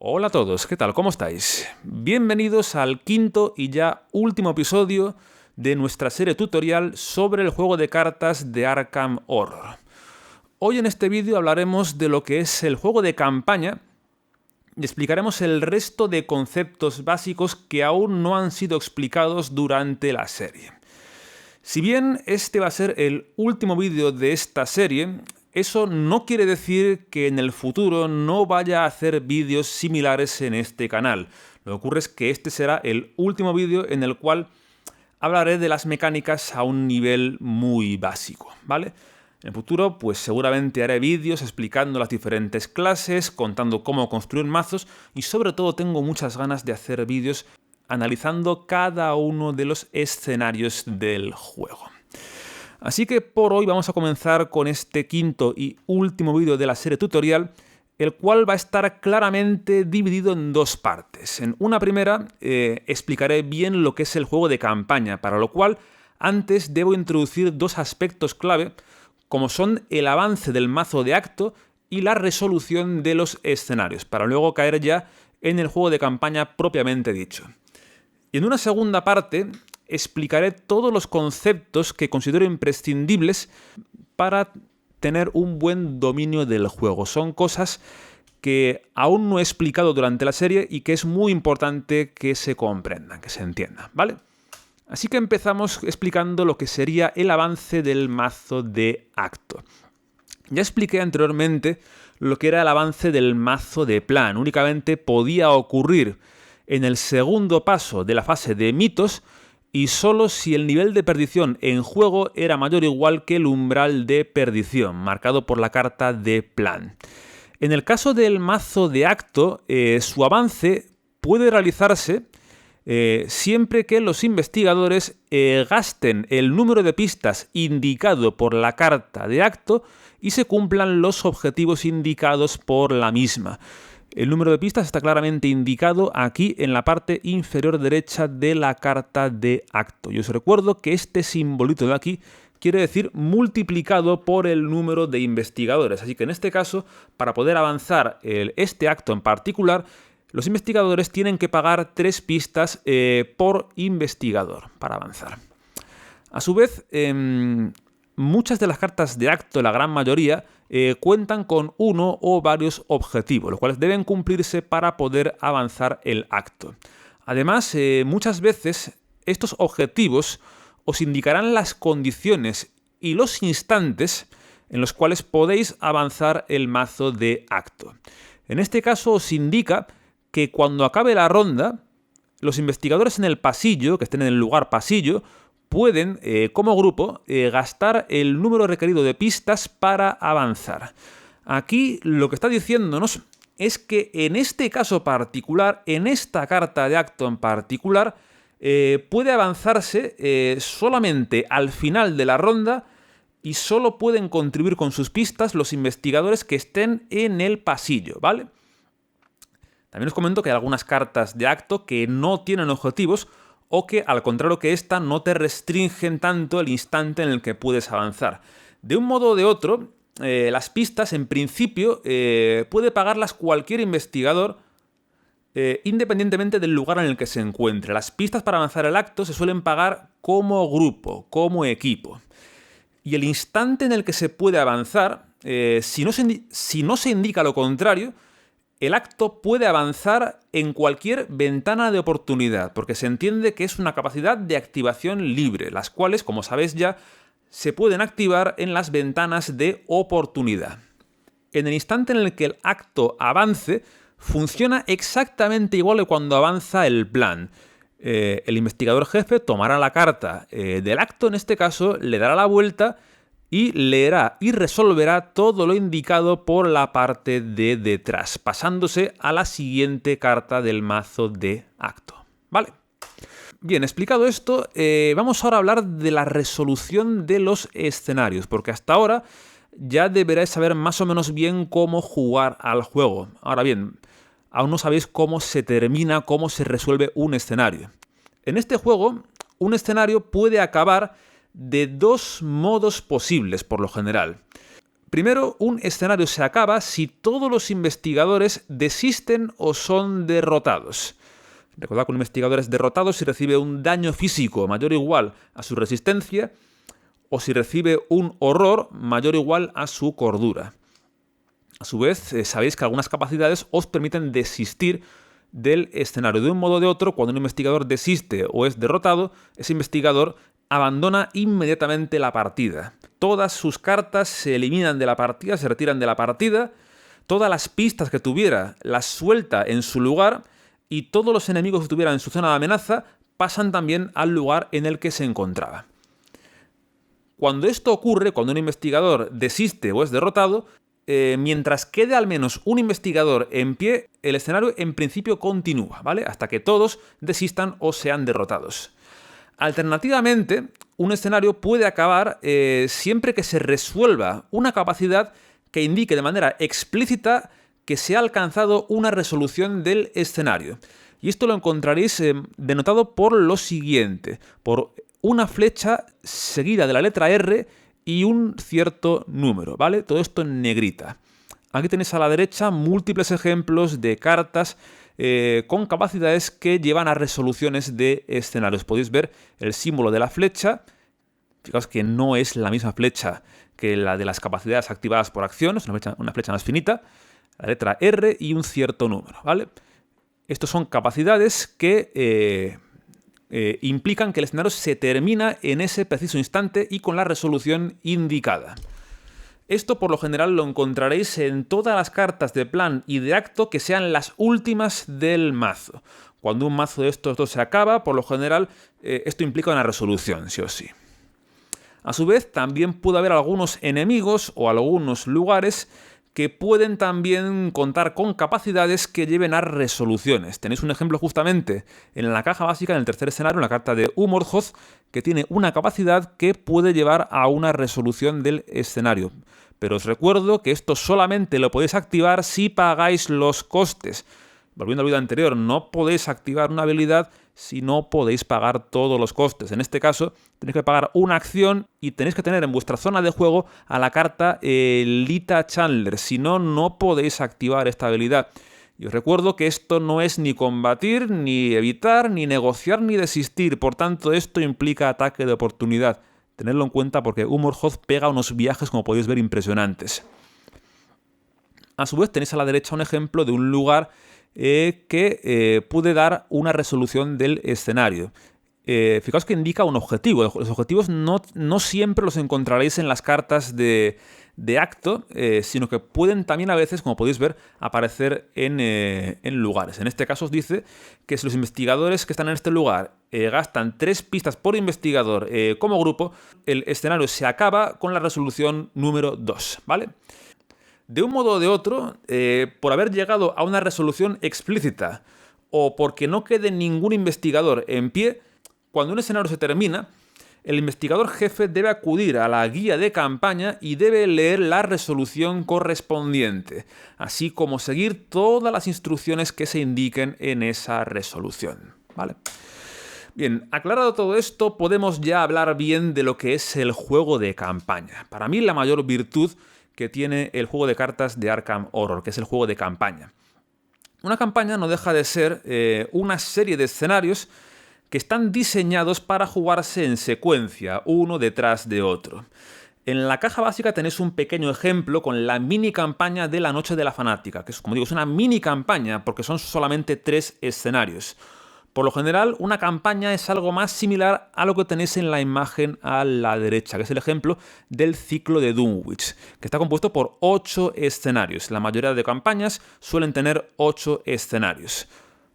Hola a todos, ¿qué tal? ¿Cómo estáis? Bienvenidos al quinto y ya último episodio de nuestra serie tutorial sobre el juego de cartas de Arkham Horror. Hoy en este vídeo hablaremos de lo que es el juego de campaña y explicaremos el resto de conceptos básicos que aún no han sido explicados durante la serie. Si bien este va a ser el último vídeo de esta serie, eso no quiere decir que en el futuro no vaya a hacer vídeos similares en este canal. Lo que ocurre es que este será el último vídeo en el cual hablaré de las mecánicas a un nivel muy básico, ¿vale? En el futuro, pues seguramente haré vídeos explicando las diferentes clases, contando cómo construir mazos y sobre todo tengo muchas ganas de hacer vídeos analizando cada uno de los escenarios del juego. Así que por hoy vamos a comenzar con este quinto y último vídeo de la serie tutorial, el cual va a estar claramente dividido en dos partes. En una primera explicaré bien lo que es el juego de campaña, para lo cual antes debo introducir dos aspectos clave, como son el avance del mazo de acto y la resolución de los escenarios, para luego caer ya en el juego de campaña propiamente dicho. Y en una segunda parte explicaré todos los conceptos que considero imprescindibles para tener un buen dominio del juego. Son cosas que aún no he explicado durante la serie y que es muy importante que se comprendan, que se entiendan, ¿vale? Así que empezamos explicando lo que sería el avance del mazo de acto. Ya expliqué anteriormente lo que era el avance del mazo de plan. Únicamente podía ocurrir en el segundo paso de la fase de mitos y solo si el nivel de perdición en juego era mayor o igual que el umbral de perdición, marcado por la carta de plan. En el caso del mazo de acto, su avance puede realizarse siempre que los investigadores gasten el número de pistas indicado por la carta de acto y se cumplan los objetivos indicados por la misma. El número de pistas está claramente indicado aquí en la parte inferior derecha de la carta de acto. Y os recuerdo que este simbolito de aquí quiere decir multiplicado por el número de investigadores. Así que en este caso, para poder avanzar este acto en particular, los investigadores tienen que pagar 3 pistas por investigador para avanzar. A su vez, muchas de las cartas de acto, la gran mayoría, cuentan con uno o varios objetivos, los cuales deben cumplirse para poder avanzar el acto. Además, muchas veces estos objetivos os indicarán las condiciones y los instantes en los cuales podéis avanzar el mazo de acto. En este caso os indica que cuando acabe la ronda, los investigadores en el pasillo, que estén en el lugar pasillo, pueden, como grupo, gastar el número requerido de pistas para avanzar. Aquí lo que está diciéndonos es que en este caso particular, en esta carta de acto en particular, puede avanzarse solamente al final de la ronda y solo pueden contribuir con sus pistas los investigadores que estén en el pasillo, ¿vale? También os comento que hay algunas cartas de acto que no tienen objetivos o que, al contrario que esta, no te restringen tanto el instante en el que puedes avanzar. De un modo o de otro, las pistas, en principio, puede pagarlas cualquier investigador, independientemente del lugar en el que se encuentre. Las pistas para avanzar el acto se suelen pagar como grupo, como equipo. Y el instante en el que se puede avanzar, si no se indica lo contrario, el acto puede avanzar en cualquier ventana de oportunidad, porque se entiende que es una capacidad de activación libre, las cuales, como sabéis ya, se pueden activar en las ventanas de oportunidad. En el instante en el que el acto avance, funciona exactamente igual que cuando avanza el plan. El investigador jefe tomará la carta del acto, en este caso, le dará la vuelta y leerá y resolverá todo lo indicado por la parte de detrás, pasándose a la siguiente carta del mazo de acto. ¿Vale? Bien, explicado esto, vamos ahora a hablar de la resolución de los escenarios, porque hasta ahora ya deberéis saber más o menos bien cómo jugar al juego. Ahora bien, aún no sabéis cómo se termina, cómo se resuelve un escenario. En este juego, un escenario puede acabar de dos modos posibles, por lo general. Primero, un escenario se acaba si todos los investigadores desisten o son derrotados. Recordad que un investigador es derrotado si recibe un daño físico mayor o igual a su resistencia o si recibe un horror mayor o igual a su cordura. A su vez, sabéis que algunas capacidades os permiten desistir del escenario. De un modo o de otro, cuando un investigador desiste o es derrotado, ese investigador abandona inmediatamente la partida. Todas sus cartas se eliminan de la partida, se retiran de la partida, todas las pistas que tuviera las suelta en su lugar y todos los enemigos que tuviera en su zona de amenaza pasan también al lugar en el que se encontraba. Cuando esto ocurre, cuando un investigador desiste o es derrotado, mientras quede al menos un investigador en pie, el escenario en principio continúa, ¿vale? Hasta que todos desistan o sean derrotados. Alternativamente, un escenario puede acabar siempre que se resuelva una capacidad que indique de manera explícita que se ha alcanzado una resolución del escenario. Y esto lo encontraréis denotado por lo siguiente, por una flecha seguida de la letra R y un cierto número, ¿vale? Todo esto en negrita. Aquí tenéis a la derecha múltiples ejemplos de cartas con capacidades que llevan a resoluciones de escenarios. Podéis ver el símbolo de la flecha. Fijaos que no es la misma flecha que la de las capacidades activadas por acción, es una flecha más finita, la letra R y un cierto número, ¿vale? Estos son capacidades que implican que el escenario se termina en ese preciso instante y con la resolución indicada. Esto por lo general lo encontraréis en todas las cartas de plan y de acto que sean las últimas del mazo. Cuando un mazo de estos dos se acaba, por lo general esto implica una resolución, sí o sí. A su vez, también puede haber algunos enemigos o algunos lugares que pueden también contar con capacidades que lleven a resoluciones. Tenéis un ejemplo justamente en la caja básica, en el tercer escenario, en la carta de Umorhoth, que tiene una capacidad que puede llevar a una resolución del escenario. Pero os recuerdo que esto solamente lo podéis activar si pagáis los costes. Volviendo al vídeo anterior, no podéis activar una habilidad si no podéis pagar todos los costes. En este caso, tenéis que pagar una acción y tenéis que tener en vuestra zona de juego a la carta Lita Chandler. Si no, no podéis activar esta habilidad. Y os recuerdo que esto no es ni combatir, ni evitar, ni negociar, ni desistir. Por tanto, esto implica ataque de oportunidad. Tenedlo en cuenta porque Umorhoth pega unos viajes, como podéis ver, impresionantes. A su vez, tenéis a la derecha un ejemplo de un lugar que puede dar una resolución del escenario. Fijaos que indica un objetivo. Los objetivos no siempre los encontraréis en las cartas de acto, sino que pueden también a veces, como podéis ver, aparecer en lugares. En este caso os dice que si los investigadores que están en este lugar gastan 3 pistas por investigador como grupo, el escenario se acaba con la resolución número 2, ¿vale? De un modo o de otro, por haber llegado a una resolución explícita o porque no quede ningún investigador en pie, cuando un escenario se termina, el investigador jefe debe acudir a la guía de campaña y debe leer la resolución correspondiente, así como seguir todas las instrucciones que se indiquen en esa resolución, ¿vale? Bien, aclarado todo esto, podemos ya hablar bien de lo que es el juego de campaña. Para mí, la mayor virtud que tiene el juego de cartas de Arkham Horror, que es el juego de campaña. Una campaña no deja de ser una serie de escenarios que están diseñados para jugarse en secuencia, uno detrás de otro. En la caja básica tenéis un pequeño ejemplo con la mini campaña de la Noche de la Fanática, que es, como digo, es una mini campaña porque son solamente 3 escenarios. Por lo general, una campaña es algo más similar a lo que tenéis en la imagen a la derecha, que es el ejemplo del ciclo de Dunwich, que está compuesto por 8 escenarios. La mayoría de campañas suelen tener 8 escenarios.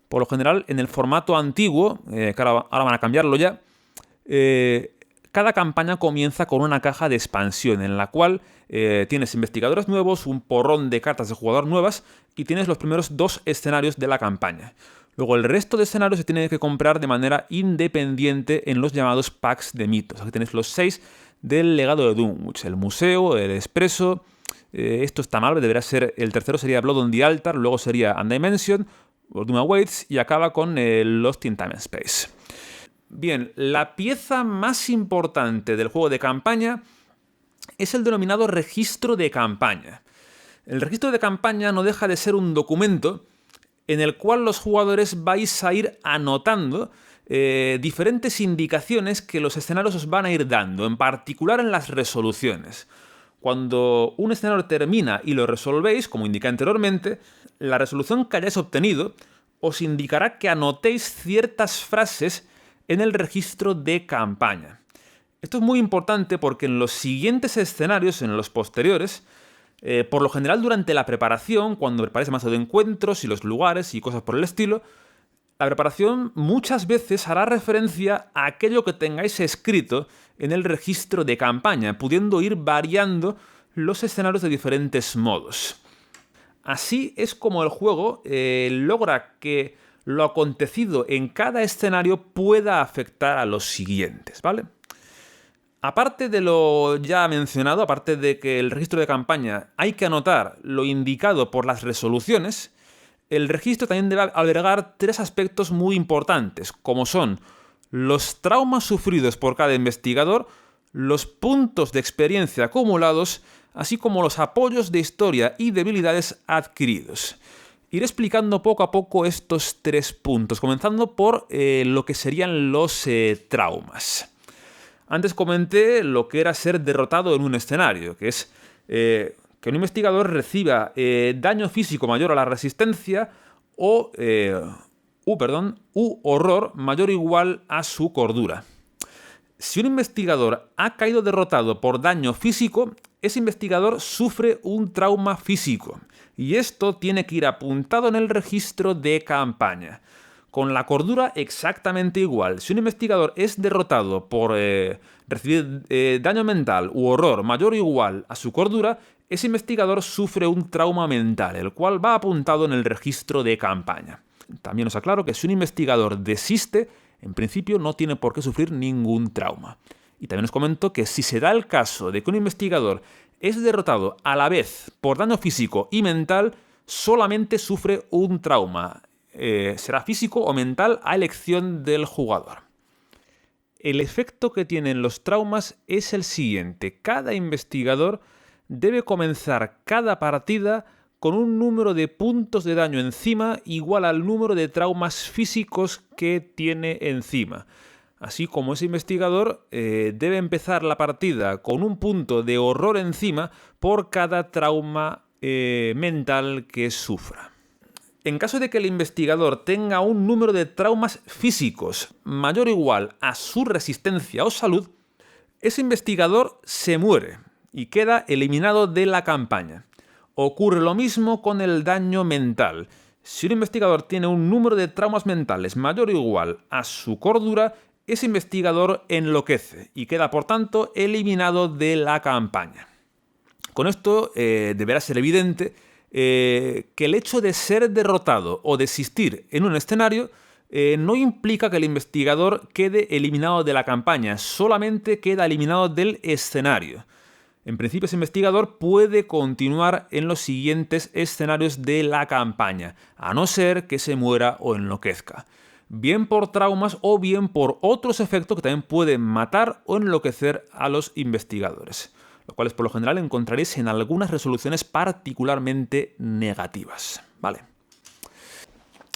Por lo general, en el formato antiguo, que ahora van a cambiarlo ya, cada campaña comienza con una caja de expansión, en la cual tienes investigadores nuevos, un porrón de cartas de jugador nuevas y tienes los primeros 2 escenarios de la campaña. Luego el resto de escenarios se tiene que comprar de manera independiente en los llamados packs de mitos. Aquí tenéis los 6 del legado de Dunwich, el museo, el expreso. Esto está mal, debería ser, el tercero sería Blood on the Altar, luego sería Undimension, Doom Awaits y acaba con Lost in Time and Space. Bien, la pieza más importante del juego de campaña es el denominado registro de campaña. El registro de campaña no deja de ser un documento en el cual los jugadores vais a ir anotando diferentes indicaciones que los escenarios os van a ir dando, en particular en las resoluciones. Cuando un escenario termina y lo resolvéis, como indiqué anteriormente, la resolución que hayáis obtenido os indicará que anotéis ciertas frases en el registro de campaña. Esto es muy importante porque en los siguientes escenarios, en los posteriores, por lo general durante la preparación, cuando preparáis el mazo de encuentros y los lugares y cosas por el estilo, la preparación muchas veces hará referencia a aquello que tengáis escrito en el registro de campaña, pudiendo ir variando los escenarios de diferentes modos. Así es como el juego logra que lo acontecido en cada escenario pueda afectar a los siguientes, ¿vale? Aparte de lo ya mencionado, aparte de que el registro de campaña hay que anotar lo indicado por las resoluciones, el registro también debe albergar 3 aspectos muy importantes, como son los traumas sufridos por cada investigador, los puntos de experiencia acumulados, así como los apoyos de historia y debilidades adquiridos. Iré explicando poco a poco estos 3 puntos, comenzando por lo que serían los traumas. Antes comenté lo que era ser derrotado en un escenario, que es que un investigador reciba daño físico mayor a la resistencia u horror mayor o igual a su cordura. Si un investigador ha caído derrotado por daño físico, ese investigador sufre un trauma físico, y esto tiene que ir apuntado en el registro de campaña. Con la cordura exactamente igual. Si un investigador es derrotado por recibir daño mental u horror mayor o igual a su cordura, ese investigador sufre un trauma mental, el cual va apuntado en el registro de campaña. También os aclaro que si un investigador desiste, en principio no tiene por qué sufrir ningún trauma. Y también os comento que si se da el caso de que un investigador es derrotado a la vez por daño físico y mental, solamente sufre un trauma. Será físico o mental a elección del jugador. El efecto que tienen los traumas es el siguiente. Cada investigador debe comenzar cada partida con un número de puntos de daño encima igual al número de traumas físicos que tiene encima. Así como ese investigador debe empezar la partida con un punto de horror encima por cada trauma mental que sufra. En caso de que el investigador tenga un número de traumas físicos mayor o igual a su resistencia o salud, ese investigador se muere y queda eliminado de la campaña. Ocurre lo mismo con el daño mental. Si un investigador tiene un número de traumas mentales mayor o igual a su cordura, ese investigador enloquece y queda, por tanto, eliminado de la campaña. Con esto deberá ser evidente que el hecho de ser derrotado o desistir en un escenario no implica que el investigador quede eliminado de la campaña, solamente queda eliminado del escenario. En principio, ese investigador puede continuar en los siguientes escenarios de la campaña, a no ser que se muera o enloquezca, bien por traumas o bien por otros efectos que también pueden matar o enloquecer a los investigadores, lo cual por lo general encontraréis en algunas resoluciones particularmente negativas, ¿vale?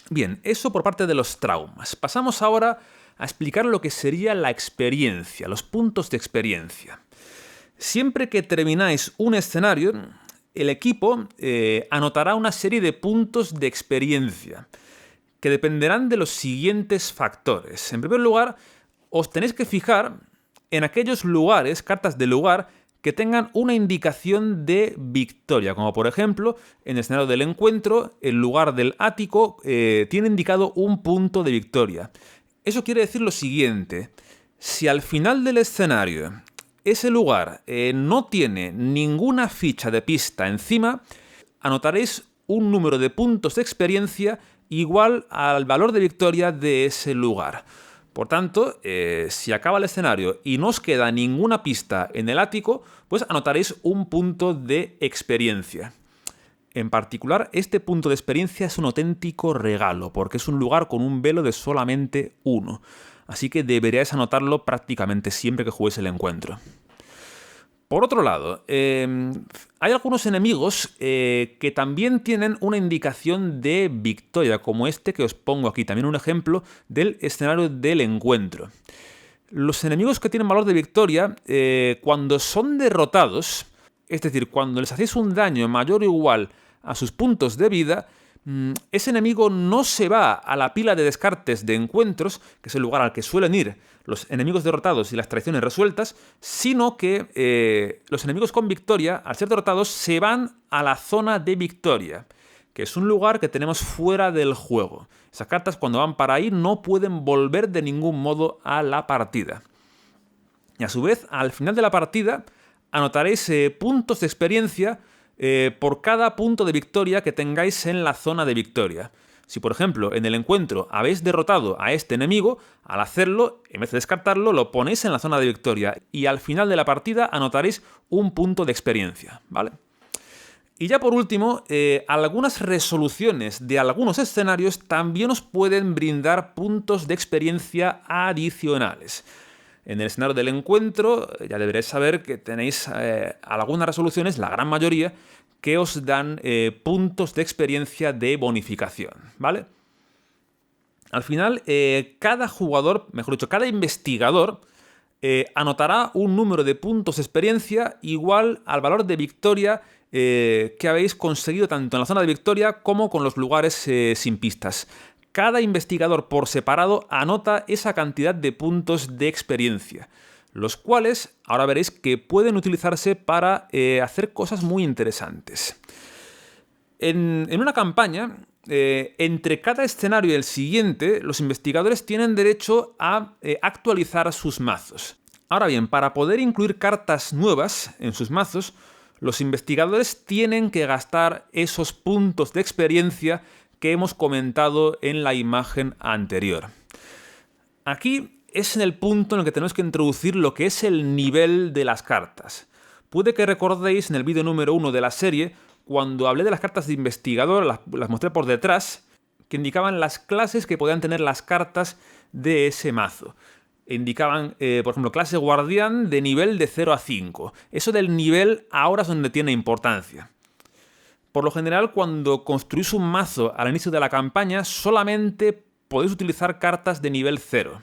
Bien, eso por parte de los traumas. Pasamos ahora a explicar lo que sería la experiencia, los puntos de experiencia. Siempre que termináis un escenario, el equipo anotará una serie de puntos de experiencia que dependerán de los siguientes factores. En primer lugar, os tenéis que fijar en aquellos lugares, cartas de lugar, que tengan una indicación de victoria, como por ejemplo, en el escenario del encuentro, el lugar del ático tiene indicado un punto de victoria. Eso quiere decir lo siguiente: si al final del escenario ese lugar no tiene ninguna ficha de pista encima, anotaréis un número de puntos de experiencia igual al valor de victoria de ese lugar. Por tanto, si acaba el escenario y no os queda ninguna pista en el ático, pues anotaréis un punto de experiencia. En particular, este punto de experiencia es un auténtico regalo, porque es un lugar con un velo de solamente 1. Así que deberíais anotarlo prácticamente siempre que juguéis el encuentro. Por otro lado, hay algunos enemigos que también tienen una indicación de victoria, como este que os pongo aquí, también un ejemplo del escenario del encuentro. Los enemigos que tienen valor de victoria, cuando son derrotados, es decir, cuando les hacéis un daño mayor o igual a sus puntos de vida, ese enemigo no se va a la pila de descartes de encuentros, que es el lugar al que suelen ir los enemigos derrotados y las traiciones resueltas, sino que los enemigos con victoria, al ser derrotados, se van a la zona de victoria, que es un lugar que tenemos fuera del juego. Esas cartas, cuando van para ahí, no pueden volver de ningún modo a la partida. Y a su vez, al final de la partida, anotaréis puntos de experiencia por cada punto de victoria que tengáis en la zona de victoria. Si, por ejemplo, en el encuentro habéis derrotado a este enemigo, al hacerlo, en vez de descartarlo, lo ponéis en la zona de victoria y al final de la partida anotaréis un punto de experiencia, ¿vale? Y ya por último, algunas resoluciones de algunos escenarios también os pueden brindar puntos de experiencia adicionales. En el escenario del encuentro ya deberéis saber que tenéis algunas resoluciones, la gran mayoría, que os dan puntos de experiencia de bonificación, ¿vale? Al final, cada jugador, mejor dicho, cada investigador anotará un número de puntos de experiencia igual al valor de victoria que habéis conseguido tanto en la zona de victoria como con los lugares sin pistas. Cada investigador por separado anota esa cantidad de puntos de experiencia, los cuales ahora veréis que pueden utilizarse para hacer cosas muy interesantes. En una campaña, entre cada escenario y el siguiente, los investigadores tienen derecho a actualizar sus mazos. Ahora bien, para poder incluir cartas nuevas en sus mazos, los investigadores tienen que gastar esos puntos de experiencia que hemos comentado en la imagen anterior. Aquí es en el punto en el que tenemos que introducir lo que es el nivel de las cartas. Puede que recordéis en el vídeo número 1 de la serie, cuando hablé de las cartas de investigador, las mostré por detrás, que indicaban las clases que podían tener las cartas de ese mazo. Indicaban, por ejemplo, clase guardián de nivel de 0 a 5. Eso del nivel ahora es donde tiene importancia. Por lo general, cuando construís un mazo al inicio de la campaña, solamente podéis utilizar cartas de nivel 0.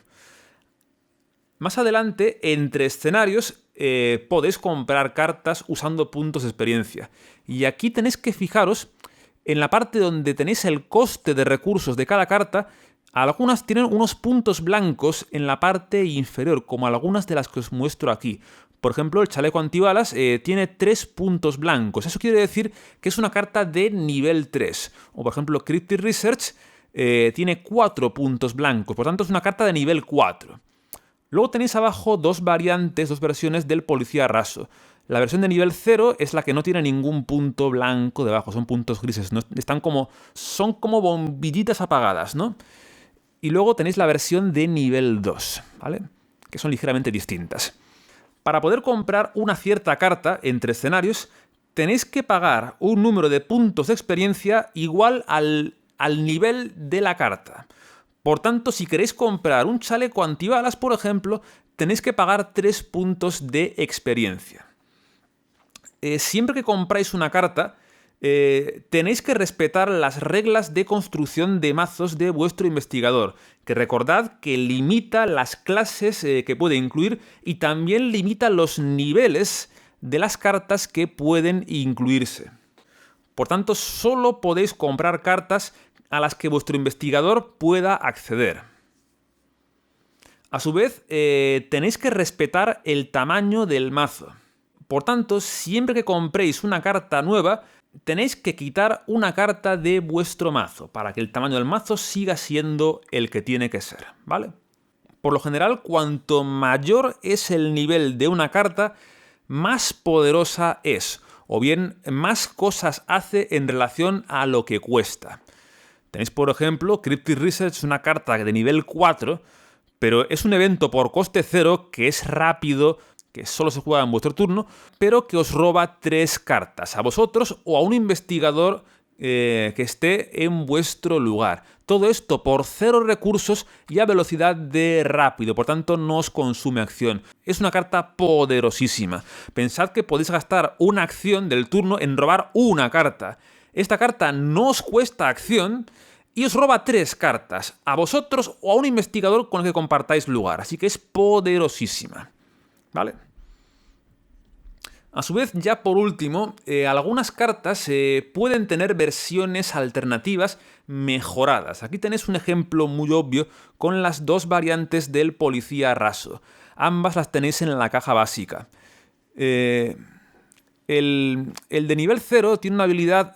Más adelante, entre escenarios, podéis comprar cartas usando puntos de experiencia. Y aquí tenéis que fijaros en la parte donde tenéis el coste de recursos de cada carta. Algunas tienen unos puntos blancos en la parte inferior, como algunas de las que os muestro aquí. Por ejemplo, el chaleco antibalas tiene 3 puntos blancos. Eso quiere decir que es una carta de nivel 3. O por ejemplo, Cryptic Research tiene 4 puntos blancos. Por tanto, es una carta de nivel 4. Luego tenéis abajo dos versiones del policía raso. La versión de nivel 0 es la que no tiene ningún punto blanco debajo. Son puntos grises. ¿No? Son como bombillitas apagadas, ¿no? Y luego tenéis la versión de nivel 2, ¿vale? Que son ligeramente distintas. Para poder comprar una cierta carta entre escenarios, tenéis que pagar un número de puntos de experiencia igual al nivel de la carta. Por tanto, si queréis comprar un chaleco antibalas, por ejemplo, tenéis que pagar 3 puntos de experiencia. Siempre que compráis una carta, tenéis que respetar las reglas de construcción de mazos de vuestro investigador, que recordad que limita las clases que puede incluir y también limita los niveles de las cartas que pueden incluirse. Por tanto, solo podéis comprar cartas a las que vuestro investigador pueda acceder. A su vez, tenéis que respetar el tamaño del mazo. Por tanto, siempre que compréis una carta nueva, tenéis que quitar una carta de vuestro mazo para que el tamaño del mazo siga siendo el que tiene que ser, ¿vale? Por lo general, cuanto mayor es el nivel de una carta, más poderosa es, o bien más cosas hace en relación a lo que cuesta. Tenéis, por ejemplo, Cryptic Research, una carta de nivel 4, pero es un evento por coste 0 que es rápido, que solo se juega en vuestro turno, pero que os roba 3 cartas, a vosotros o a un investigador que esté en vuestro lugar. Todo esto por 0 recursos y a velocidad de rápido, por tanto no os consume acción. Es una carta poderosísima. Pensad que podéis gastar una acción del turno en robar una carta. Esta carta no os cuesta acción y os roba 3 cartas, a vosotros o a un investigador con el que compartáis lugar, así que es poderosísima. ¿Vale? A su vez, ya por último, algunas cartas pueden tener versiones alternativas mejoradas. Aquí tenéis un ejemplo muy obvio con las 2 variantes del policía raso. Ambas las tenéis en la caja básica. El de nivel 0 tiene una habilidad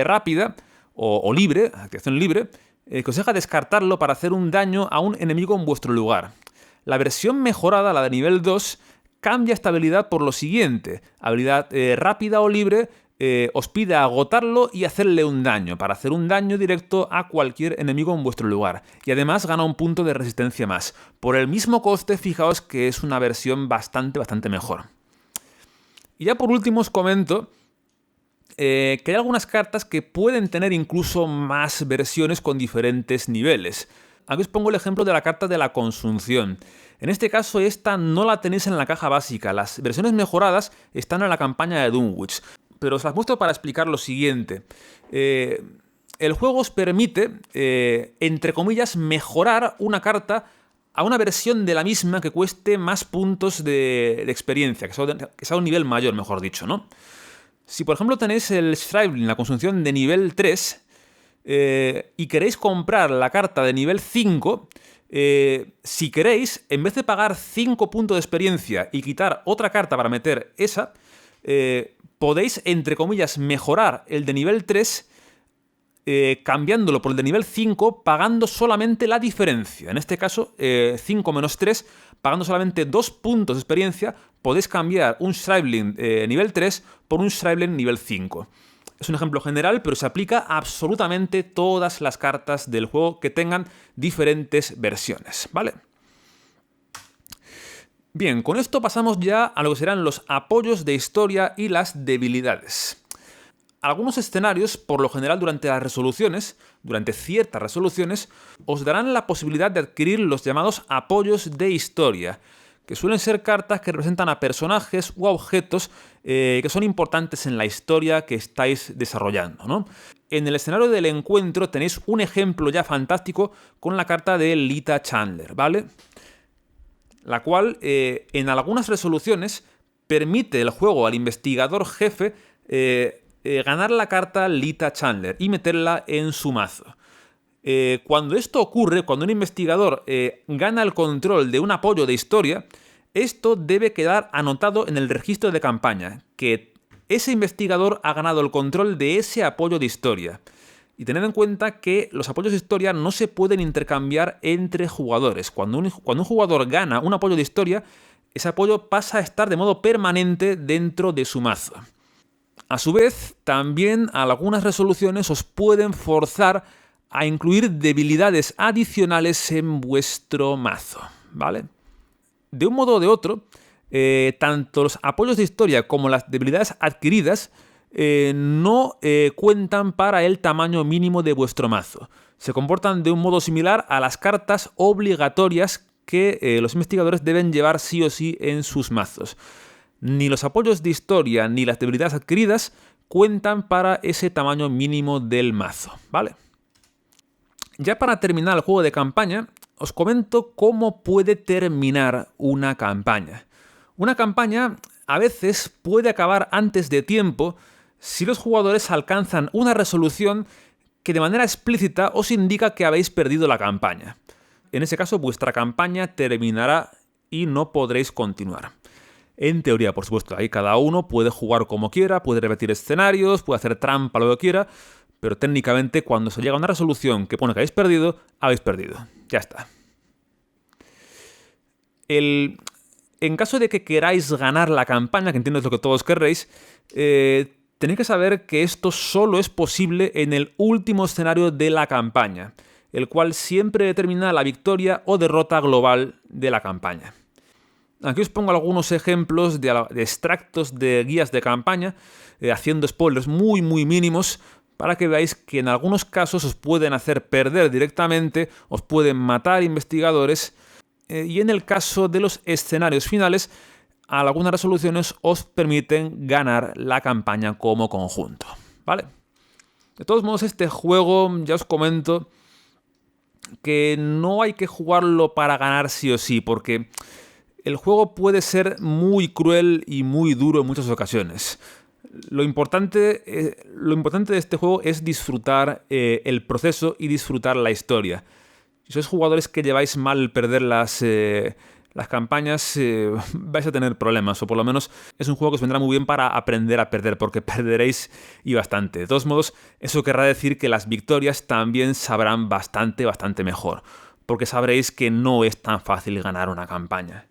rápida o libre, activación libre, que os deja descartarlo para hacer un daño a un enemigo en vuestro lugar. La versión mejorada, la de nivel 2, cambia esta habilidad por lo siguiente. Habilidad rápida o libre os pide agotarlo y hacerle un daño, para hacer un daño directo a cualquier enemigo en vuestro lugar. Y además gana un punto de resistencia más. Por el mismo coste, fijaos que es una versión bastante mejor. Y ya por último os comento que hay algunas cartas que pueden tener incluso más versiones con diferentes niveles. Aquí os pongo el ejemplo de la carta de la consunción. En este caso, esta no la tenéis en la caja básica. Las versiones mejoradas están en la campaña de Dunwich. Pero os las muestro para explicar lo siguiente. El juego os permite, entre comillas, mejorar una carta a una versión de la misma que cueste más puntos de experiencia, que sea un nivel mayor, mejor dicho, ¿no? Si, por ejemplo, tenéis el Stribling, la consunción de nivel 3, y queréis comprar la carta de nivel 5, si queréis, en vez de pagar 5 puntos de experiencia y quitar otra carta para meter esa, podéis, entre comillas, mejorar el de nivel 3 cambiándolo por el de nivel 5, pagando solamente la diferencia. En este caso, 5 menos 3, pagando solamente 2 puntos de experiencia, podéis cambiar un Stribling nivel 3 por un Stribling nivel 5. Es un ejemplo general, pero se aplica a absolutamente todas las cartas del juego que tengan diferentes versiones, ¿vale? Bien, con esto pasamos ya a lo que serán los apoyos de historia y las debilidades. Algunos escenarios, por lo general durante las resoluciones, durante ciertas resoluciones, os darán la posibilidad de adquirir los llamados apoyos de historia, que suelen ser cartas que representan a personajes u objetos que son importantes en la historia que estáis desarrollando, ¿no? En el escenario del encuentro tenéis un ejemplo ya fantástico con la carta de Lita Chandler, ¿vale? La cual, en algunas resoluciones, permite el juego al investigador jefe ganar la carta Lita Chandler y meterla en su mazo. Cuando esto ocurre, cuando un investigador gana el control de un apoyo de historia, esto debe quedar anotado en el registro de campaña, que ese investigador ha ganado el control de ese apoyo de historia. Y tened en cuenta que los apoyos de historia no se pueden intercambiar entre jugadores. Cuando un jugador gana un apoyo de historia, ese apoyo pasa a estar de modo permanente dentro de su mazo. A su vez, también algunas resoluciones os pueden forzar a incluir debilidades adicionales en vuestro mazo, ¿vale? De un modo o de otro, tanto los apoyos de historia como las debilidades adquiridas no cuentan para el tamaño mínimo de vuestro mazo. Se comportan de un modo similar a las cartas obligatorias que los investigadores deben llevar sí o sí en sus mazos. Ni los apoyos de historia ni las debilidades adquiridas cuentan para ese tamaño mínimo del mazo, ¿vale? Ya para terminar el juego de campaña, os comento cómo puede terminar una campaña. Una campaña a veces puede acabar antes de tiempo si los jugadores alcanzan una resolución que de manera explícita os indica que habéis perdido la campaña. En ese caso, vuestra campaña terminará y no podréis continuar. En teoría, por supuesto, ahí cada uno puede jugar como quiera, puede repetir escenarios, puede hacer trampa, lo que quiera, pero técnicamente cuando se llega a una resolución que pone que habéis perdido, habéis perdido. Ya está. En caso de que queráis ganar la campaña, que entiendo es lo que todos querréis, tenéis que saber que esto solo es posible en el último escenario de la campaña, el cual siempre determina la victoria o derrota global de la campaña. Aquí os pongo algunos ejemplos de extractos de guías de campaña, haciendo spoilers muy mínimos, para que veáis que en algunos casos os pueden hacer perder directamente, os pueden matar investigadores, y en el caso de los escenarios finales, algunas resoluciones os permiten ganar la campaña como conjunto, ¿vale? De todos modos, este juego, ya os comento que no hay que jugarlo para ganar sí o sí, porque el juego puede ser muy cruel y muy duro en muchas ocasiones. Lo importante de este juego es disfrutar el proceso y disfrutar la historia. Si sois jugadores que lleváis mal perder las campañas, vais a tener problemas, o por lo menos es un juego que os vendrá muy bien para aprender a perder, porque perderéis y bastante. De todos modos, eso querrá decir que las victorias también sabrán bastante mejor, porque sabréis que no es tan fácil ganar una campaña.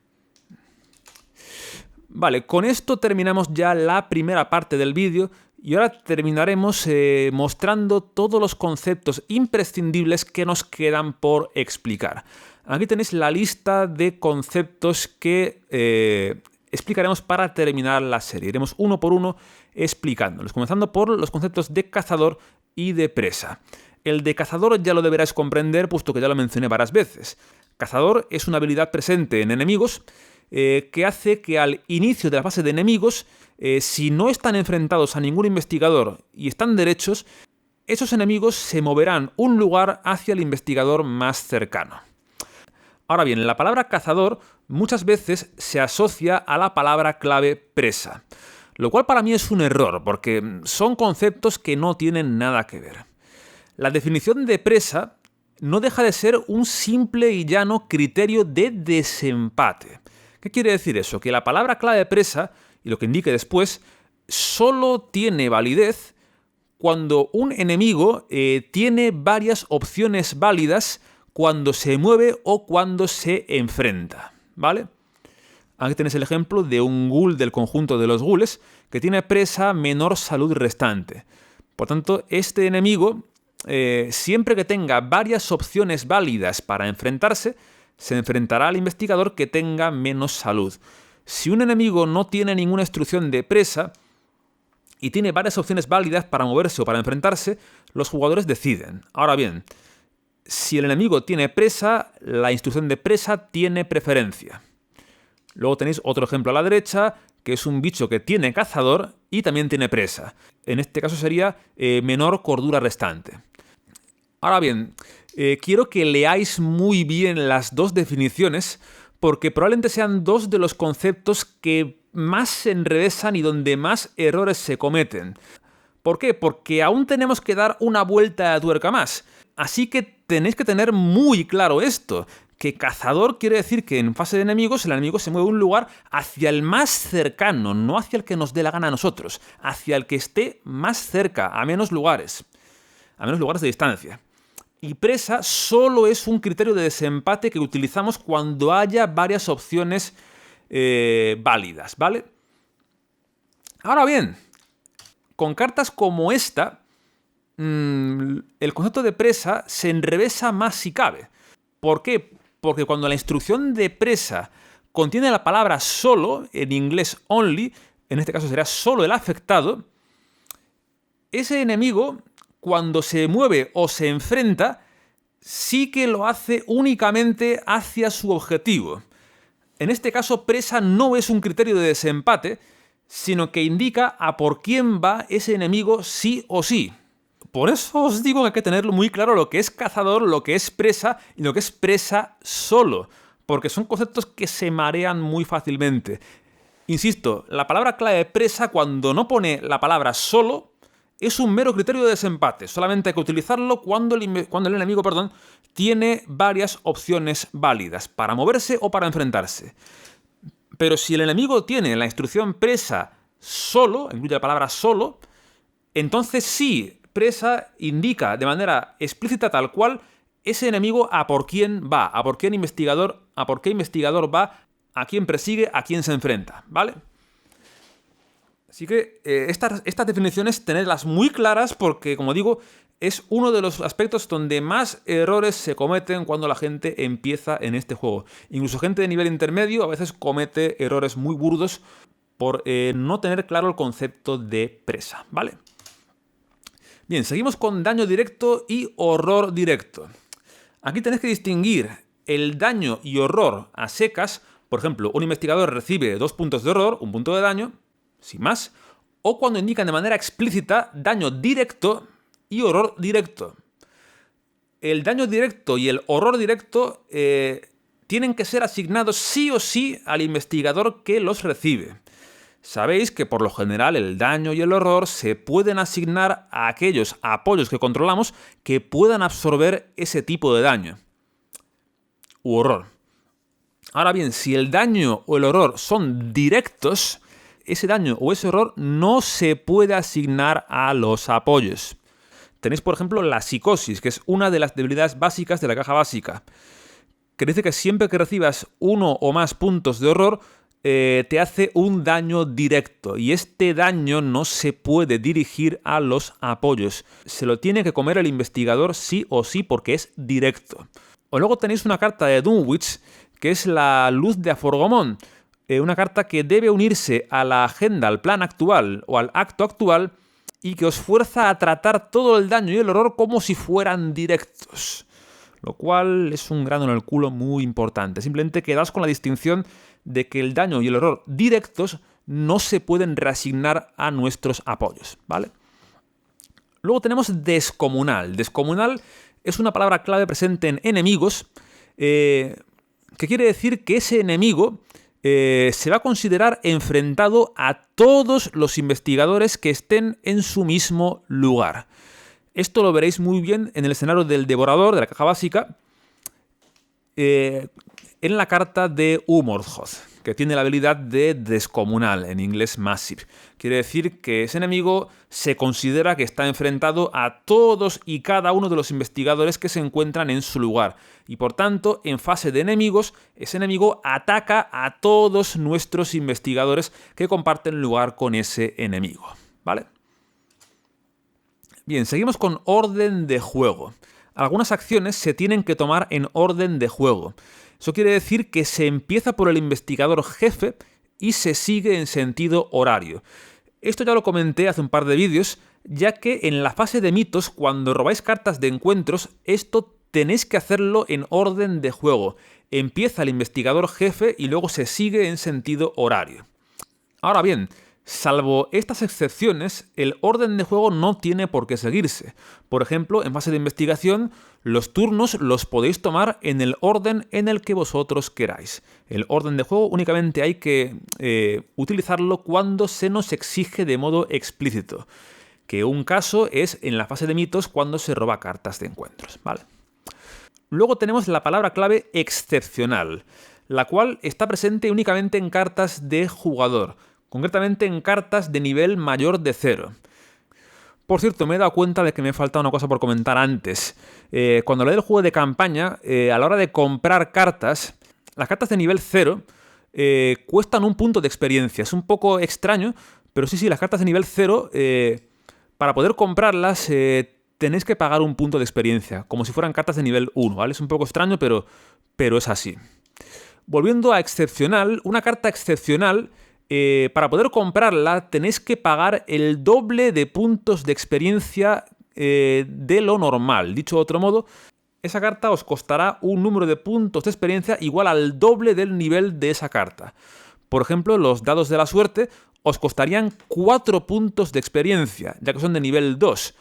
Vale, con esto terminamos ya la primera parte del vídeo y ahora terminaremos mostrando todos los conceptos imprescindibles que nos quedan por explicar. Aquí tenéis la lista de conceptos que explicaremos para terminar la serie. Iremos uno por uno explicándolos, comenzando por los conceptos de cazador y de presa. El de cazador ya lo deberás comprender, puesto que ya lo mencioné varias veces. Cazador es una habilidad presente en enemigos que hace que al inicio de la fase de enemigos, si no están enfrentados a ningún investigador y están derechos, esos enemigos se moverán un lugar hacia el investigador más cercano. Ahora bien, la palabra cazador muchas veces se asocia a la palabra clave presa, lo cual para mí es un error, porque son conceptos que no tienen nada que ver. La definición de presa no deja de ser un simple y llano criterio de desempate. ¿Qué quiere decir eso? Que la palabra clave presa, y lo que indique después, solo tiene validez cuando un enemigo tiene varias opciones válidas cuando se mueve o cuando se enfrenta, ¿vale? Aquí tenéis el ejemplo de un ghoul del conjunto de los ghouls que tiene presa menor salud restante. Por tanto, este enemigo, siempre que tenga varias opciones válidas para enfrentarse, se enfrentará al investigador que tenga menos salud. Si un enemigo no tiene ninguna instrucción de presa y tiene varias opciones válidas para moverse o para enfrentarse, los jugadores deciden. Ahora bien, si el enemigo tiene presa, la instrucción de presa tiene preferencia. Luego tenéis otro ejemplo a la derecha, que es un bicho que tiene cazador y también tiene presa. En este caso sería menor cordura restante. Ahora bien, quiero que leáis muy bien las dos definiciones, porque probablemente sean dos de los conceptos que más se enrevesan y donde más errores se cometen. ¿Por qué? Porque aún tenemos que dar una vuelta de tuerca más. Así que tenéis que tener muy claro esto, que cazador quiere decir que en fase de enemigos el enemigo se mueve un lugar hacia el más cercano, no hacia el que nos dé la gana a nosotros, hacia el que esté más cerca, a menos lugares de distancia. Y presa solo es un criterio de desempate que utilizamos cuando haya varias opciones válidas, ¿vale? Ahora bien, con cartas como esta, el concepto de presa se enrevesa más si cabe. ¿Por qué? Porque cuando la instrucción de presa contiene la palabra solo, en inglés only, en este caso será solo el afectado, ese enemigo, cuando se mueve o se enfrenta, sí que lo hace únicamente hacia su objetivo. En este caso, presa no es un criterio de desempate, sino que indica a por quién va ese enemigo sí o sí. Por eso os digo que hay que tenerlo muy claro lo que es cazador, lo que es presa y lo que es presa solo, porque son conceptos que se marean muy fácilmente. Insisto, la palabra clave presa, cuando no pone la palabra solo, es un mero criterio de desempate. Solamente hay que utilizarlo cuando el enemigo tiene varias opciones válidas para moverse o para enfrentarse. Pero si el enemigo tiene la instrucción presa solo, incluye la palabra solo, entonces sí, presa indica de manera explícita tal cual ese enemigo a por quién va, a por qué investigador va, a quién persigue, a quién se enfrenta, ¿vale? Así que estas definiciones tenedlas muy claras porque, como digo, es uno de los aspectos donde más errores se cometen cuando la gente empieza en este juego. Incluso gente de nivel intermedio a veces comete errores muy burdos por no tener claro el concepto de presa, ¿vale? Bien, seguimos con daño directo y horror directo. Aquí tenéis que distinguir el daño y horror a secas. Por ejemplo, un investigador recibe 2 puntos de horror, 1 punto de daño, sin más, o cuando indican de manera explícita daño directo y horror directo. El daño directo y el horror directo tienen que ser asignados sí o sí al investigador que los recibe. Sabéis que por lo general el daño y el horror se pueden asignar a aquellos apoyos que controlamos que puedan absorber ese tipo de daño u horror. Ahora bien, si el daño o el horror son directos, ese daño o ese horror no se puede asignar a los apoyos. Tenéis, por ejemplo, la psicosis, que es una de las debilidades básicas de la caja básica, que dice que siempre que recibas 1 o más puntos de horror, te hace un daño directo, y este daño no se puede dirigir a los apoyos. Se lo tiene que comer el investigador sí o sí porque es directo. O luego tenéis una carta de Dunwich, que es la luz de Aforgomón, una carta que debe unirse a la agenda, al plan actual o al acto actual, y que os fuerza a tratar todo el daño y el horror como si fueran directos. Lo cual es un grano en el culo muy importante. Simplemente quedaos con la distinción de que el daño y el horror directos no se pueden reasignar a nuestros apoyos, ¿vale? Luego tenemos descomunal. Descomunal es una palabra clave presente en enemigos, que quiere decir que ese enemigo se va a considerar enfrentado a todos los investigadores que estén en su mismo lugar. Esto lo veréis muy bien en el escenario del Devorador, de la caja básica, en la carta de Umordhoth, que tiene la habilidad de descomunal, en inglés Massive. Quiere decir que ese enemigo se considera que está enfrentado a todos y cada uno de los investigadores que se encuentran en su lugar. Y por tanto, en fase de enemigos, ese enemigo ataca a todos nuestros investigadores que comparten lugar con ese enemigo, ¿vale? Bien, seguimos con orden de juego. Algunas acciones se tienen que tomar en orden de juego. Eso quiere decir que se empieza por el investigador jefe y se sigue en sentido horario. Esto ya lo comenté hace un par de vídeos, ya que en la fase de mitos, cuando robáis cartas de encuentros, esto tenéis que hacerlo en orden de juego. Empieza el investigador jefe y luego se sigue en sentido horario. Ahora bien, salvo estas excepciones, el orden de juego no tiene por qué seguirse. Por ejemplo, en fase de investigación, los turnos los podéis tomar en el orden en el que vosotros queráis. El orden de juego únicamente hay que utilizarlo cuando se nos exige de modo explícito. Que un caso es en la fase de mitos cuando se roba cartas de encuentros, ¿vale? Luego tenemos la palabra clave excepcional, la cual está presente únicamente en cartas de jugador. Concretamente en cartas de nivel mayor de 0. Por cierto, me he dado cuenta de que me falta una cosa por comentar antes. Cuando hablé del juego de campaña, a la hora de comprar cartas, las cartas de nivel 0 cuestan 1 punto de experiencia. Es un poco extraño, pero sí, las cartas de nivel 0, para poder comprarlas, tenéis que pagar 1 punto de experiencia, como si fueran cartas de nivel 1, ¿vale? Es un poco extraño, pero es así. Volviendo a excepcional, una carta excepcional, para poder comprarla tenéis que pagar el doble de puntos de experiencia de lo normal. Dicho de otro modo, esa carta os costará un número de puntos de experiencia igual al doble del nivel de esa carta. Por ejemplo, los dados de la suerte os costarían 4 puntos de experiencia, ya que son de nivel 2.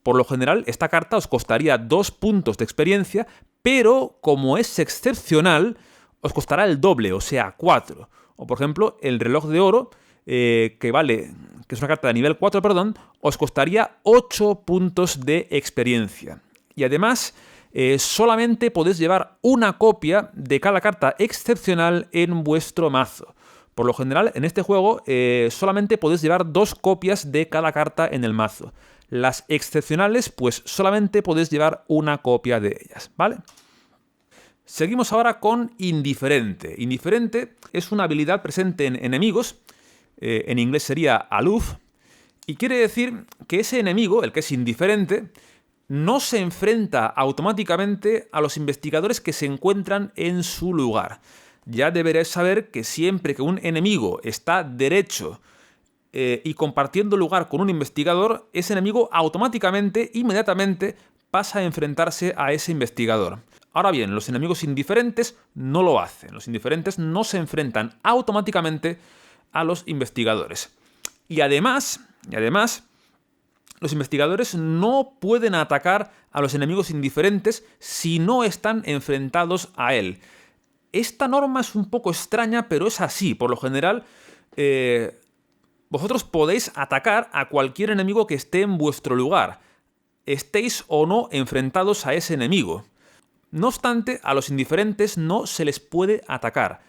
Por lo general, esta carta os costaría 2 puntos de experiencia, pero como es excepcional, os costará el doble, o sea, 4. O por ejemplo, el reloj de oro, que es una carta de nivel 4, os costaría 8 puntos de experiencia. Y además, solamente podéis llevar una copia de cada carta excepcional en vuestro mazo. Por lo general, en este juego, solamente podéis llevar 2 copias de cada carta en el mazo. Las excepcionales, pues solamente podéis llevar una copia de ellas, ¿vale? Seguimos ahora con indiferente. Indiferente es una habilidad presente en enemigos, en inglés sería aloof, y quiere decir que ese enemigo, el que es indiferente, no se enfrenta automáticamente a los investigadores que se encuentran en su lugar. Ya deberéis saber que siempre que un enemigo está derecho y compartiendo lugar con un investigador, ese enemigo automáticamente, inmediatamente, pasa a enfrentarse a ese investigador. Ahora bien, los enemigos indiferentes no lo hacen. Los indiferentes no se enfrentan automáticamente a los investigadores. Y además, los investigadores no pueden atacar a los enemigos indiferentes si no están enfrentados a él. Esta norma es un poco extraña, pero es así. Por lo general, vosotros podéis atacar a cualquier enemigo que esté en vuestro lugar, estéis o no enfrentados a ese enemigo. No obstante, a los indiferentes no se les puede atacar,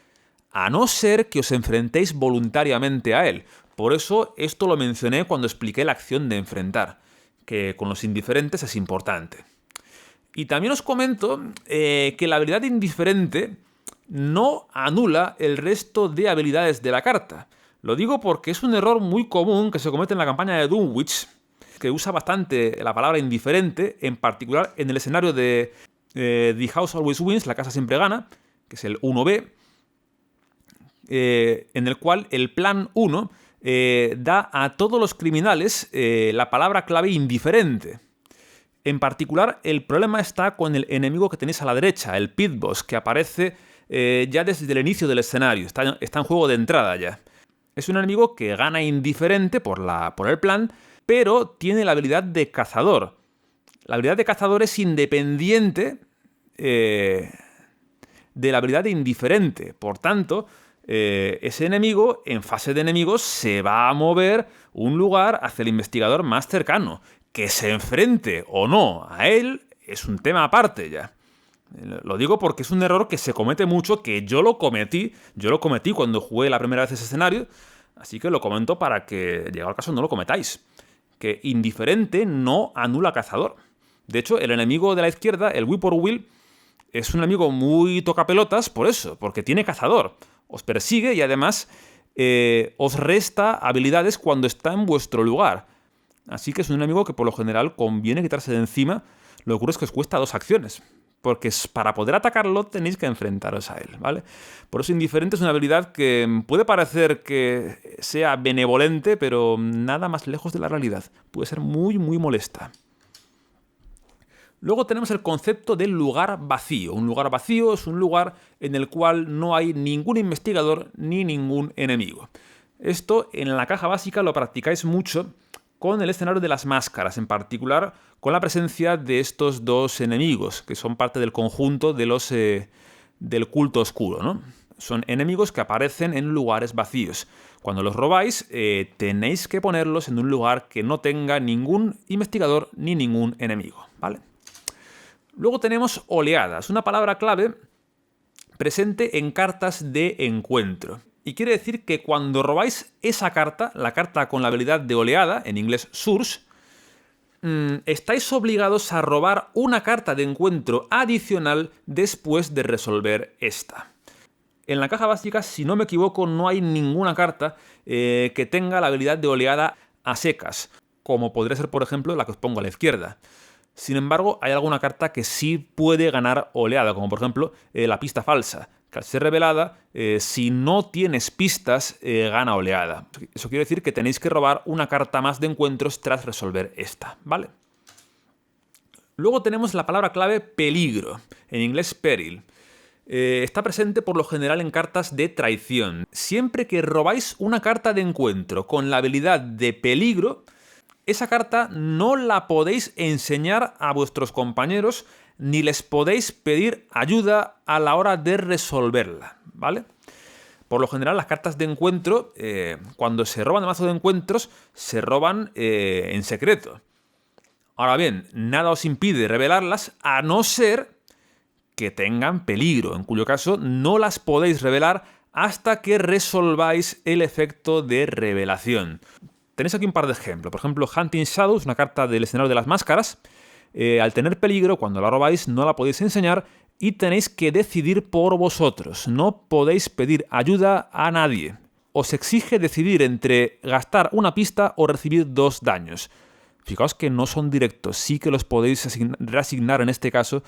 a no ser que os enfrentéis voluntariamente a él. Por eso esto lo mencioné cuando expliqué la acción de enfrentar, que con los indiferentes es importante. Y también os comento que la habilidad indiferente no anula el resto de habilidades de la carta. Lo digo porque es un error muy común que se comete en la campaña de Dunwich, que usa bastante la palabra indiferente, en particular en el escenario de The House Always Wins, la casa siempre gana, que es el 1B, en el cual el plan 1 da a todos los criminales la palabra clave indiferente. En particular, el problema está con el enemigo que tenéis a la derecha, el Pit Boss, que aparece ya desde el inicio del escenario, está en juego de entrada ya. Es un enemigo que gana indiferente por el plan, pero tiene la habilidad de cazador. La habilidad de cazador es independiente de la habilidad de indiferente. Por tanto, ese enemigo, en fase de enemigos, se va a mover un lugar hacia el investigador más cercano. Que se enfrente o no a él es un tema aparte ya. Lo digo porque es un error que se comete mucho, que yo lo cometí cuando jugué la primera vez ese escenario, así que lo comento para que, llegado al caso, no lo cometáis. Que indiferente no anula cazador. De hecho, el enemigo de la izquierda, el Whippoorwill, es un enemigo muy tocapelotas por eso, porque tiene cazador. Os persigue y además os resta habilidades cuando está en vuestro lugar. Así que es un enemigo que por lo general conviene quitarse de encima. Lo que ocurre es que os cuesta 2 acciones, porque para poder atacarlo tenéis que enfrentaros a él, ¿vale? Por eso indiferente es una habilidad que puede parecer que sea benevolente, pero nada más lejos de la realidad. Puede ser muy, muy molesta. Luego tenemos el concepto del lugar vacío. Un lugar vacío es un lugar en el cual no hay ningún investigador ni ningún enemigo. Esto en la caja básica lo practicáis mucho con el escenario de las máscaras, en particular con la presencia de estos 2 enemigos, que son parte del conjunto de los del culto oscuro, ¿no? Son enemigos que aparecen en lugares vacíos. Cuando los robáis, tenéis que ponerlos en un lugar que no tenga ningún investigador ni ningún enemigo, ¿vale? Luego tenemos oleadas, una palabra clave presente en cartas de encuentro. Y quiere decir que cuando robáis esa carta, la carta con la habilidad de oleada, en inglés Surge, estáis obligados a robar una carta de encuentro adicional después de resolver esta. En la caja básica, si no me equivoco, no hay ninguna carta que tenga la habilidad de oleada a secas, como podría ser, por ejemplo, la que os pongo a la izquierda. Sin embargo, hay alguna carta que sí puede ganar oleada, como por ejemplo la pista falsa, que al ser revelada, si no tienes pistas, gana oleada. Eso quiere decir que tenéis que robar una carta más de encuentros tras resolver esta, ¿vale? Luego tenemos la palabra clave peligro, en inglés peril. Está presente por lo general en cartas de traición. Siempre que robáis una carta de encuentro con la habilidad de peligro, esa carta no la podéis enseñar a vuestros compañeros ni les podéis pedir ayuda a la hora de resolverla, ¿vale? Por lo general, las cartas de encuentro, cuando se roban de mazo de encuentros, se roban en secreto. Ahora bien, nada os impide revelarlas a no ser que tengan peligro, en cuyo caso no las podéis revelar hasta que resolváis el efecto de revelación. Tenéis aquí un par de ejemplos. Por ejemplo, Hunting Shadows, una carta del escenario de las máscaras. Al tener peligro, cuando la robáis, no la podéis enseñar y tenéis que decidir por vosotros. No podéis pedir ayuda a nadie. Os exige decidir entre gastar una pista o recibir 2 daños. Fijaos que no son directos, sí que los podéis reasignar en este caso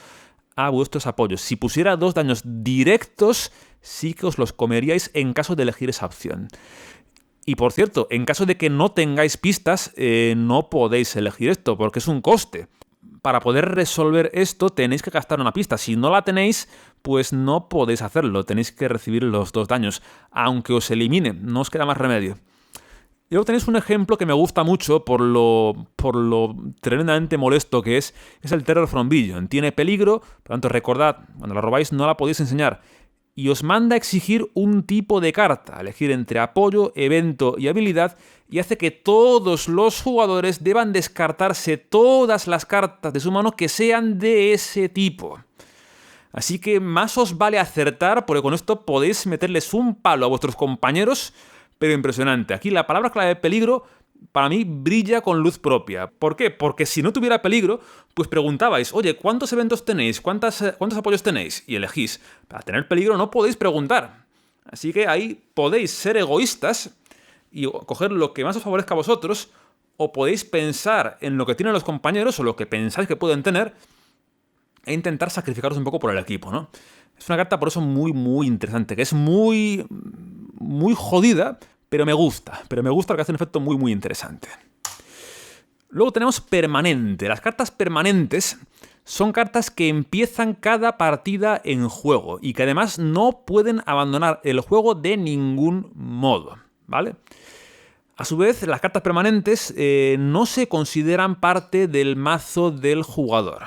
a vuestros apoyos. Si pusiera 2 daños directos, sí que os los comeríais en caso de elegir esa opción. Y por cierto, en caso de que no tengáis pistas, no podéis elegir esto, porque es un coste. Para poder resolver esto tenéis que gastar una pista. Si no la tenéis, pues no podéis hacerlo. Tenéis que recibir los 2 daños, aunque os elimine, no os queda más remedio. Y luego tenéis un ejemplo que me gusta mucho por lo tremendamente molesto que es el Terror from Beyond. Tiene peligro, por lo tanto recordad, cuando la robáis no la podéis enseñar. Y os manda a exigir un tipo de carta, elegir entre apoyo, evento y habilidad, y hace que todos los jugadores deban descartarse todas las cartas de su mano que sean de ese tipo. Así que más os vale acertar, porque con esto podéis meterles un palo a vuestros compañeros, pero impresionante. Aquí la palabra clave peligro para mí brilla con luz propia. ¿Por qué? Porque si no tuviera peligro, pues preguntabais, oye, ¿cuántos eventos tenéis? ¿Cuántos apoyos tenéis? Y elegís. Para tener peligro no podéis preguntar. Así que ahí podéis ser egoístas y coger lo que más os favorezca a vosotros, o podéis pensar en lo que tienen los compañeros o lo que pensáis que pueden tener e intentar sacrificaros un poco por el equipo, ¿no? Es una carta por eso muy, muy interesante, que es muy jodida, pero me gusta porque hace un efecto muy, muy interesante. Luego tenemos permanente. Las cartas permanentes son cartas que empiezan cada partida en juego y que además no pueden abandonar el juego de ningún modo, ¿vale? A su vez, las cartas permanentes no se consideran parte del mazo del jugador.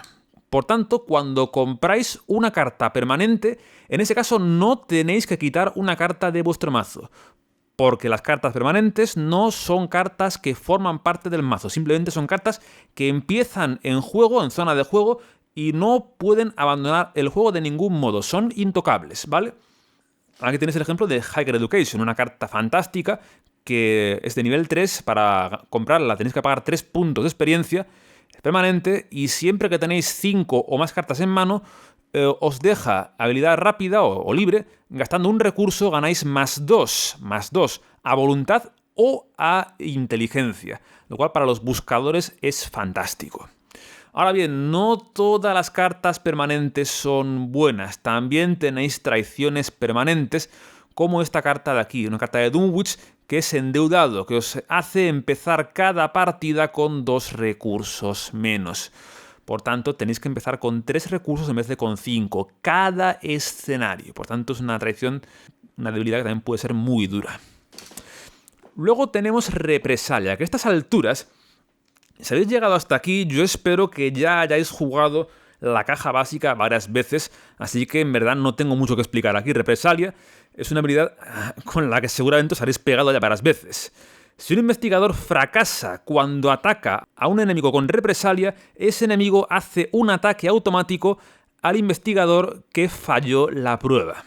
Por tanto, cuando compráis una carta permanente, en ese caso no tenéis que quitar una carta de vuestro mazo, porque las cartas permanentes no son cartas que forman parte del mazo, simplemente son cartas que empiezan en juego, en zona de juego, y no pueden abandonar el juego de ningún modo, son intocables, ¿vale? Aquí tenéis el ejemplo de Higher Education, una carta fantástica que es de nivel 3, para comprarla tenéis que pagar 3 puntos de experiencia, es permanente y siempre que tenéis 5 o más cartas en mano, os deja habilidad rápida o libre, gastando un recurso ganáis más 2 a voluntad o a inteligencia, lo cual para los buscadores es fantástico. Ahora bien, no todas las cartas permanentes son buenas, también tenéis traiciones permanentes, como esta carta de aquí, una carta de Dunwich que es endeudado, que os hace empezar cada partida con 2 recursos menos. Por tanto, tenéis que empezar con 3 recursos en vez de con 5, cada escenario. Por tanto, es una traición, una debilidad que también puede ser muy dura. Luego tenemos represalia, que a estas alturas, si habéis llegado hasta aquí, yo espero que ya hayáis jugado la caja básica varias veces, así que en verdad no tengo mucho que explicar aquí. Represalia es una habilidad con la que seguramente os habréis pegado ya varias veces. Si un investigador fracasa cuando ataca a un enemigo con represalia, ese enemigo hace un ataque automático al investigador que falló la prueba.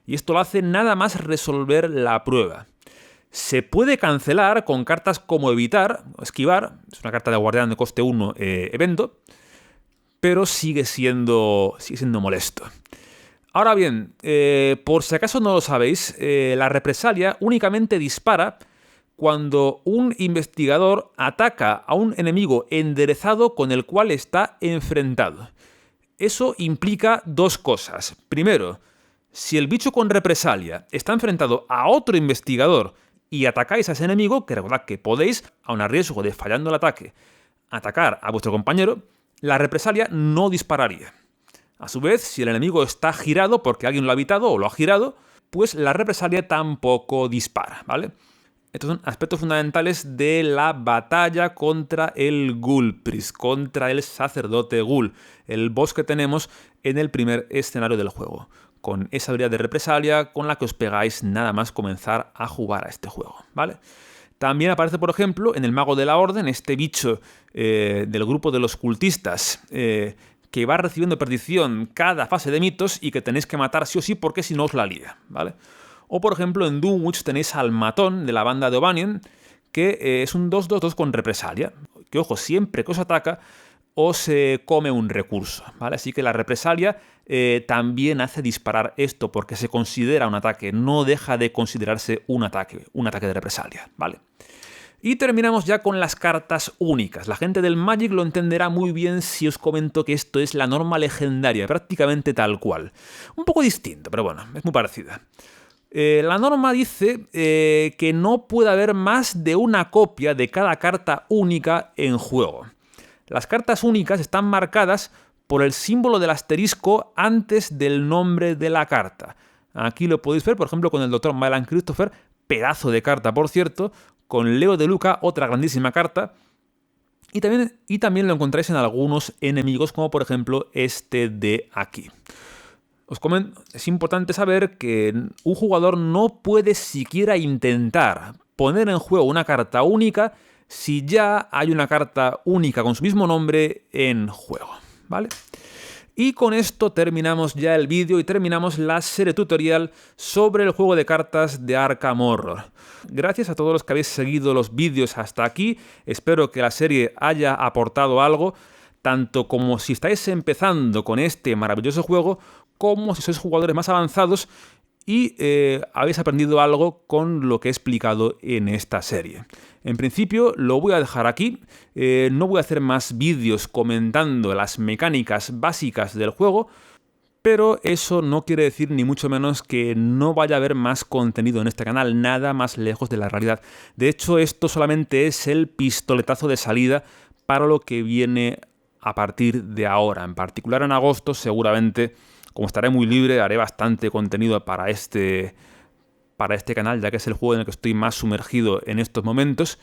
Y esto lo hace nada más resolver la prueba. Se puede cancelar con cartas como evitar o esquivar, es una carta de guardián de coste 1 evento, pero sigue siendo molesto. Ahora bien, por si acaso no lo sabéis, la represalia únicamente dispara cuando un investigador ataca a un enemigo enderezado con el cual está enfrentado. Eso implica 2 cosas. Primero, si el bicho con represalia está enfrentado a otro investigador y atacáis a ese enemigo, que recordad que podéis, aun a riesgo de fallando el ataque, atacar a vuestro compañero, la represalia no dispararía. A su vez, si el enemigo está girado porque alguien lo ha evitado o lo ha girado, pues la represalia tampoco dispara, ¿vale? Estos son aspectos fundamentales de la batalla contra el Ghoul Priest, contra el sacerdote Ghoul, el boss que tenemos en el primer escenario del juego, con esa habilidad de represalia con la que os pegáis nada más comenzar a jugar a este juego, ¿vale? También aparece, por ejemplo, en el Mago de la Orden, este bicho del grupo de los cultistas, que va recibiendo perdición cada fase de mitos y que tenéis que matar sí o sí porque si no os la lía, ¿vale? O, por ejemplo, en Dunwich tenéis al matón de la banda de O'Banion, que es un 2-2-2 con represalia, que, ojo, siempre que os ataca os come un recurso, ¿vale? Así que la represalia también hace disparar esto porque se considera un ataque, no deja de considerarse un ataque de represalia, ¿vale? Y terminamos ya con las cartas únicas. La gente del Magic lo entenderá muy bien si os comento que esto es la norma legendaria, prácticamente tal cual. Un poco distinto, pero bueno, es muy parecida. La norma dice que no puede haber más de una copia de cada carta única en juego. Las cartas únicas están marcadas por el símbolo del asterisco antes del nombre de la carta. Aquí lo podéis ver, por ejemplo, con el Dr. Mylan Christopher, pedazo de carta, por cierto, con Leo de Luca, otra grandísima carta, y también lo encontráis en algunos enemigos, como por ejemplo este de aquí. Os comento, es importante saber que un jugador no puede siquiera intentar poner en juego una carta única si ya hay una carta única con su mismo nombre en juego, ¿vale? Y con esto terminamos ya el vídeo y terminamos la serie tutorial sobre el juego de cartas de Arkham Horror. Gracias a todos los que habéis seguido los vídeos hasta aquí, espero que la serie haya aportado algo, tanto como si estáis empezando con este maravilloso juego, como si sois jugadores más avanzados y habéis aprendido algo con lo que he explicado en esta serie. En principio lo voy a dejar aquí, no voy a hacer más vídeos comentando las mecánicas básicas del juego, pero eso no quiere decir ni mucho menos que no vaya a haber más contenido en este canal, nada más lejos de la realidad. De hecho, esto solamente es el pistoletazo de salida para lo que viene a partir de ahora. En particular en agosto seguramente, como estaré muy libre, haré bastante contenido para este canal, ya que es el juego en el que estoy más sumergido en estos momentos.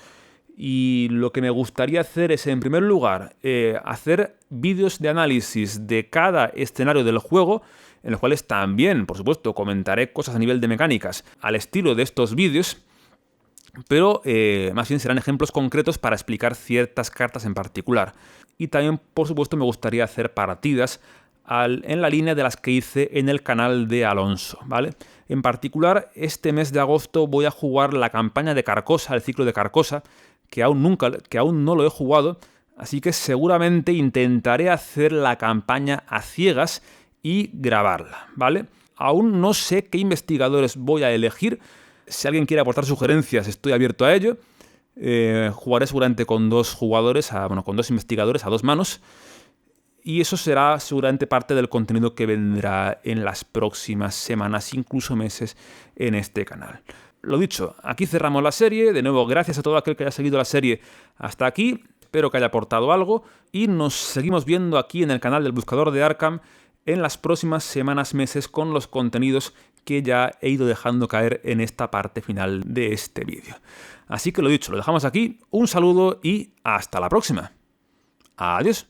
Y lo que me gustaría hacer es, en primer lugar, hacer vídeos de análisis de cada escenario del juego, en los cuales también, por supuesto, comentaré cosas a nivel de mecánicas al estilo de estos vídeos, pero más bien serán ejemplos concretos para explicar ciertas cartas en particular. Y también, por supuesto, me gustaría hacer partidas en la línea de las que hice en el canal de Alonso, ¿vale? En particular, este mes de agosto voy a jugar la campaña de Carcosa, el ciclo de Carcosa, que aún no lo he jugado, así que seguramente intentaré hacer la campaña a ciegas y grabarla, ¿vale? Aún no sé qué investigadores voy a elegir. Si alguien quiere aportar sugerencias, estoy abierto a ello. Jugaré seguramente con dos jugadores, con dos investigadores a dos manos. Y eso será seguramente parte del contenido que vendrá en las próximas semanas, incluso meses, en este canal. Lo dicho, aquí cerramos la serie. De nuevo, gracias a todo aquel que haya seguido la serie hasta aquí. Espero que haya aportado algo. Y nos seguimos viendo aquí en el canal del Buscador de Arkham en las próximas semanas, meses, con los contenidos que ya he ido dejando caer en esta parte final de este vídeo. Así que lo dicho, lo dejamos aquí. Un saludo y hasta la próxima. Adiós.